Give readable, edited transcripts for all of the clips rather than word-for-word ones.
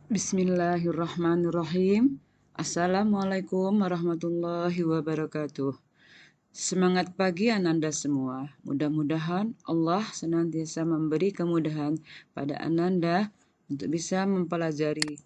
Bismillahirrahmanirrahim. Assalamualaikum warahmatullahi wabarakatuh. Semangat pagi Ananda semua. Mudah-mudahan Allah senantiasa memberi kemudahan pada Ananda untuk bisa mempelajari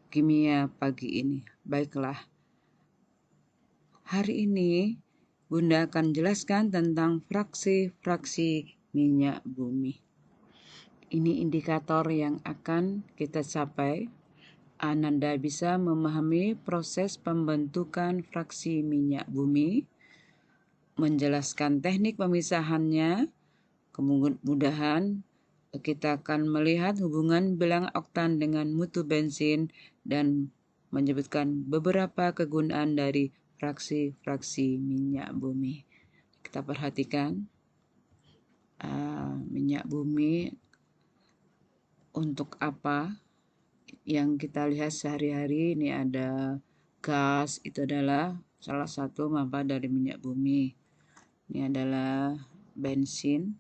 kimia pagi ini. Baiklah, hari ini Bunda akan jelaskan tentang fraksi-fraksi minyak bumi. Ini indikator yang akan kita capai. Ananda bisa memahami proses pembentukan fraksi minyak bumi, menjelaskan teknik pemisahannya. Kemudian kita akan melihat hubungan bilangan oktan dengan mutu bensin dan menyebutkan beberapa kegunaan dari fraksi-fraksi minyak bumi. Kita perhatikan minyak bumi untuk apa. Yang kita lihat sehari-hari ini ada gas, itu adalah salah satu manfaat dari minyak bumi. Ini adalah bensin.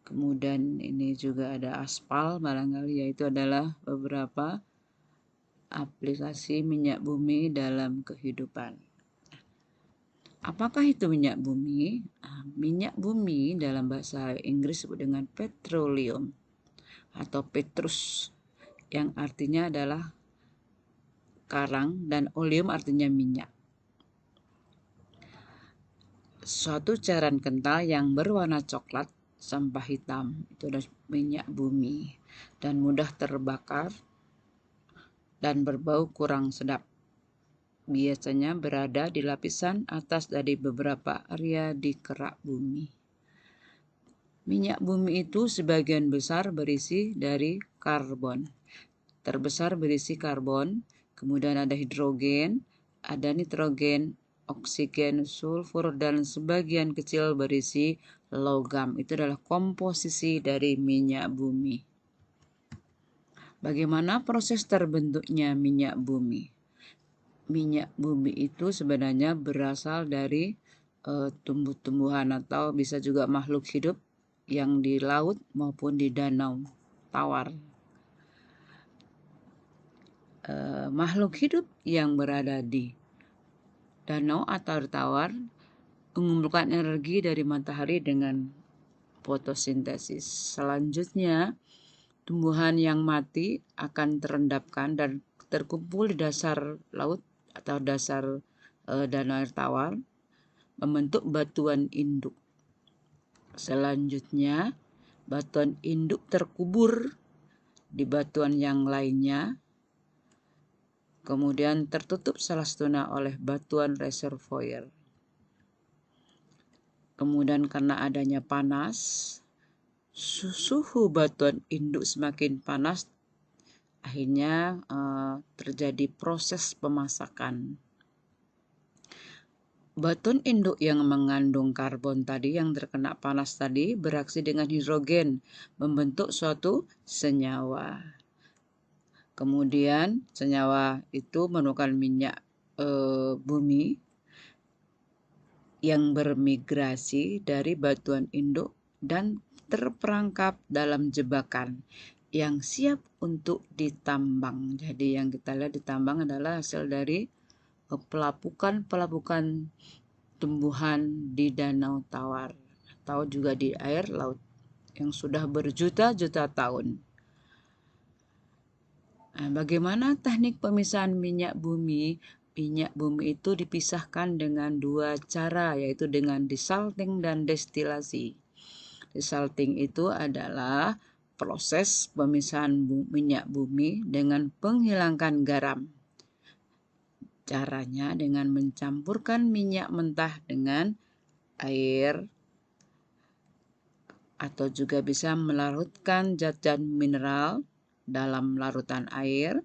Kemudian ini juga ada aspal barangkali, yaitu adalah beberapa aplikasi minyak bumi dalam kehidupan. Apakah itu minyak bumi? Minyak bumi dalam bahasa Inggris disebut dengan petroleum atau petrus, yang artinya adalah karang, dan oleum artinya minyak. Suatu cairan kental yang berwarna coklat sampah hitam, itu adalah minyak bumi, dan mudah terbakar dan berbau kurang sedap. Biasanya berada di lapisan atas dari beberapa area di kerak bumi. Minyak bumi itu sebagian besar berisi dari karbon. Terbesar berisi karbon, kemudian ada hidrogen, ada nitrogen, oksigen, sulfur, dan sebagian kecil berisi logam. Itu adalah komposisi dari minyak bumi. Bagaimana proses terbentuknya minyak bumi? Minyak bumi itu sebenarnya berasal dari tumbuh-tumbuhan atau bisa juga makhluk hidup yang di laut maupun di danau tawar. Makhluk hidup yang berada di danau atau tawar mengumpulkan energi dari matahari dengan fotosintesis. Selanjutnya, tumbuhan yang mati akan terendapkan dan terkumpul di dasar laut atau dasar danau air tawar, membentuk batuan induk. Selanjutnya, batuan induk terkubur di batuan yang lainnya, kemudian tertutup salah satunya oleh batuan reservoir. Kemudian karena adanya panas, suhu batuan induk semakin panas, akhirnya terjadi proses pemasakan. Batuan induk yang mengandung karbon tadi, yang terkena panas tadi, bereaksi dengan hidrogen, membentuk suatu senyawa. Kemudian senyawa itu merupakan minyak bumi yang bermigrasi dari batuan induk dan terperangkap dalam jebakan yang siap untuk ditambang. Jadi yang kita lihat ditambang adalah hasil dari pelapukan tumbuhan di danau tawar atau juga di air laut yang sudah berjuta-juta tahun. Bagaimana teknik pemisahan minyak bumi? Minyak bumi itu dipisahkan dengan dua cara, yaitu dengan desalting dan destilasi. Desalting itu adalah proses pemisahan minyak bumi dengan menghilangkan garam. Caranya dengan mencampurkan minyak mentah dengan air, atau juga bisa melarutkan zat-zat mineral dalam larutan air.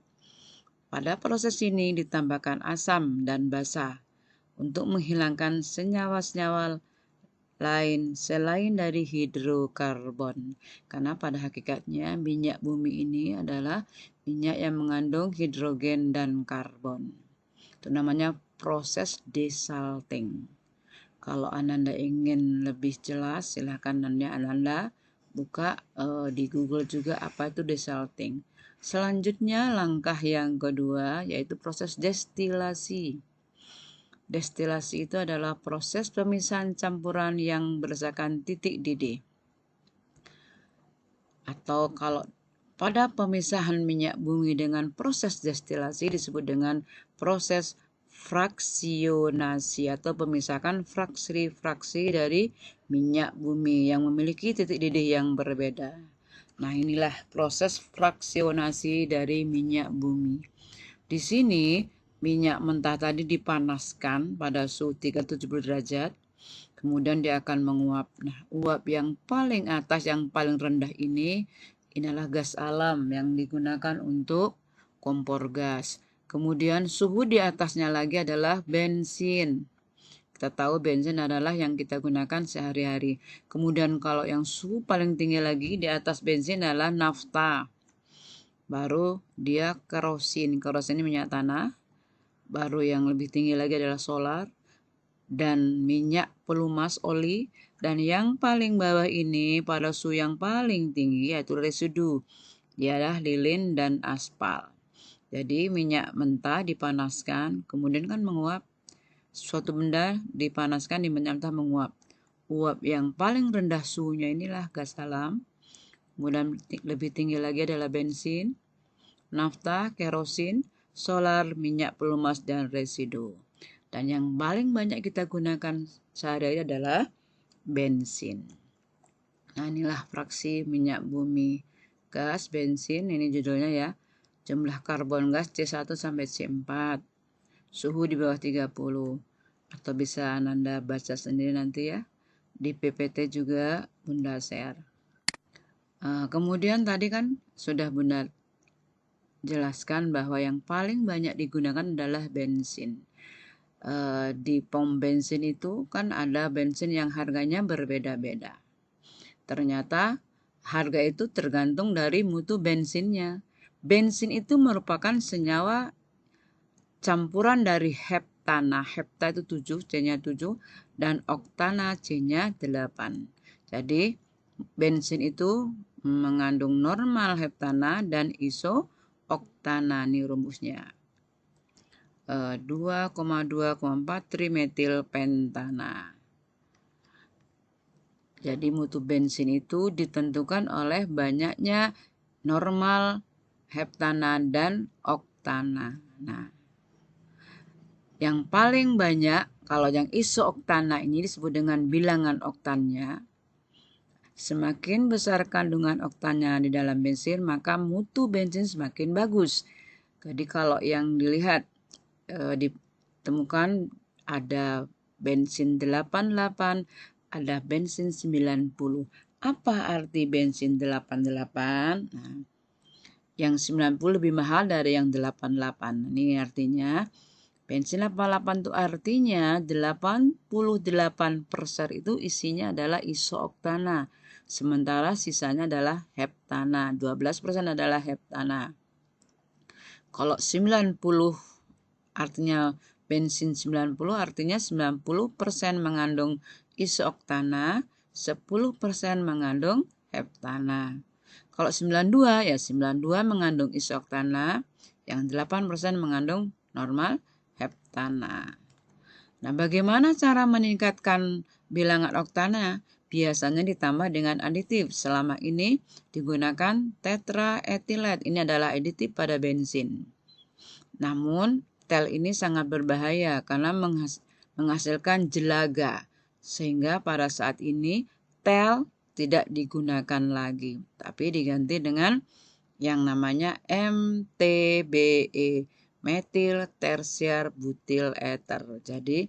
Pada proses ini ditambahkan asam dan basa untuk menghilangkan senyawa-senyawa lain selain dari hidrokarbon. Karena pada hakikatnya minyak bumi ini adalah minyak yang mengandung hidrogen dan karbon. Itu namanya proses desalting. Kalau Ananda ingin lebih jelas, silakan Ananda buka di Google juga apa itu desalting. Selanjutnya langkah yang kedua yaitu proses destilasi. Destilasi itu adalah proses pemisahan campuran yang berdasarkan titik didih. Atau kalau pada pemisahan minyak bumi dengan proses destilasi disebut dengan proses fraksionasi atau pemisahan fraksi-fraksi dari minyak bumi yang memiliki titik didih yang berbeda. Nah, inilah proses fraksionasi dari minyak bumi. Di sini minyak mentah tadi dipanaskan pada suhu 370 derajat. Kemudian dia akan menguap. Nah, uap yang paling atas, yang paling rendah ini adalah gas alam yang digunakan untuk kompor gas. Kemudian suhu di atasnya lagi adalah bensin. Kita tahu bensin adalah yang kita gunakan sehari-hari. Kemudian kalau yang suhu paling tinggi lagi di atas bensin adalah nafta. Baru dia kerosin. Kerosin ini minyak tanah. Baru yang lebih tinggi lagi adalah solar dan minyak pelumas oli, dan yang paling bawah ini pada suhu yang paling tinggi yaitu residu, ialah lilin dan aspal. Jadi minyak mentah dipanaskan, kemudian kan menguap. Suatu benda dipanaskan di minyak mentah menguap. Uap yang paling rendah suhunya inilah gas alam. Kemudian lebih tinggi lagi adalah bensin, nafta, kerosin, solar, minyak pelumas, dan residu. Dan yang paling banyak kita gunakan sehari-hari adalah bensin. Nah, inilah fraksi minyak bumi. Gas, bensin, ini judulnya ya. Jumlah karbon gas C1 sampai C4. Suhu di bawah 30. Atau bisa Anda baca sendiri nanti ya. Di PPT juga Bunda share. Kemudian tadi kan sudah Bunda jelaskan bahwa yang paling banyak digunakan adalah bensin. Di pom bensin itu kan ada bensin yang harganya berbeda-beda. Ternyata harga itu tergantung dari mutu bensinnya. Bensin itu merupakan senyawa campuran dari heptana. Hepta itu 7, C-nya 7, dan oktana, C-nya 8. Jadi bensin itu mengandung normal heptana dan iso-oktana, ini rumusnya. 2,2,4 trimetil pentana. Jadi mutu bensin itu ditentukan oleh banyaknya normal heptana dan oktana. Nah, yang paling banyak kalau yang iso-oktana ini disebut dengan bilangan oktannya. Semakin besar kandungan oktannya di dalam bensin, maka mutu bensin semakin bagus. Jadi kalau yang dilihat ditemukan ada bensin 88, ada bensin 90. Apa arti bensin 88? Nah, yang 90 lebih mahal dari yang 88. Ini artinya bensin 88 itu artinya 88% itu isinya adalah iso-oktana. Sementara sisanya adalah heptana. 12% adalah heptana. Kalau 90 artinya bensin 90 artinya 90% mengandung iso-oktana, 10% mengandung heptana. Kalau 92 ya 92 mengandung iso-oktana, yang 8% mengandung normal heptana. Nah, bagaimana cara meningkatkan bilangan oktana? Biasanya ditambah dengan aditif. Selama ini digunakan tetraetilet. Ini adalah aditif pada bensin. Namun, tel ini sangat berbahaya karena menghasilkan jelaga. Sehingga pada saat ini tel tidak digunakan lagi. Tapi diganti dengan yang namanya MTBE. Metil tersier butil ether. Jadi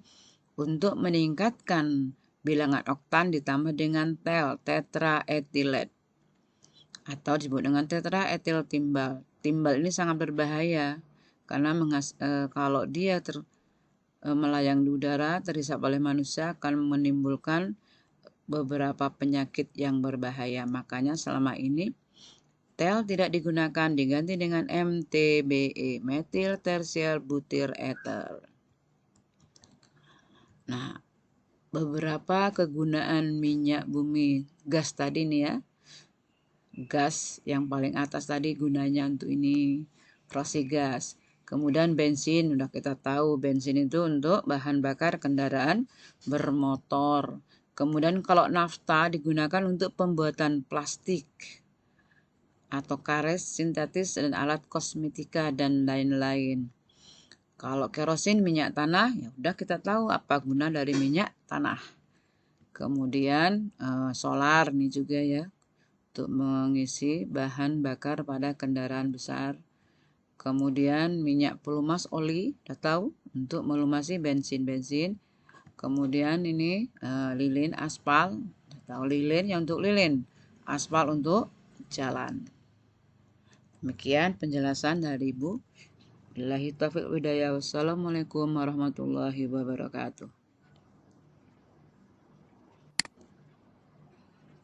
untuk meningkatkan bilangan oktan ditambah dengan tel tetraetilet atau disebut dengan tetraetil timbal. Timbal ini sangat berbahaya karena kalau dia melayang di udara terhisap oleh manusia akan menimbulkan beberapa penyakit yang berbahaya. Makanya selama ini tel tidak digunakan, diganti dengan MTBE, metil tersier butil ether. Nah, beberapa kegunaan minyak bumi gas tadi nih ya. gas yang paling atas tadi gunanya untuk ini, rossi gas. Kemudian bensin, udah kita tahu bensin itu untuk bahan bakar kendaraan bermotor. Kemudian kalau nafta digunakan untuk pembuatan plastik atau karet sintetis dan alat kosmetika dan lain-lain. Kalau kerosin minyak tanah, ya udah kita tahu apa guna dari minyak tanah. Kemudian solar nih juga ya, untuk mengisi bahan bakar pada kendaraan besar. Kemudian minyak pelumas oli, udah tahu, untuk melumasi bensin-bensin. Kemudian ini lilin aspal, udah tahu lilin yang untuk lilin, aspal untuk jalan. Demikian penjelasan dari Ibu. Billahi taufiq wal hidayah. Wassalamualaikum warahmatullahi wabarakatuh.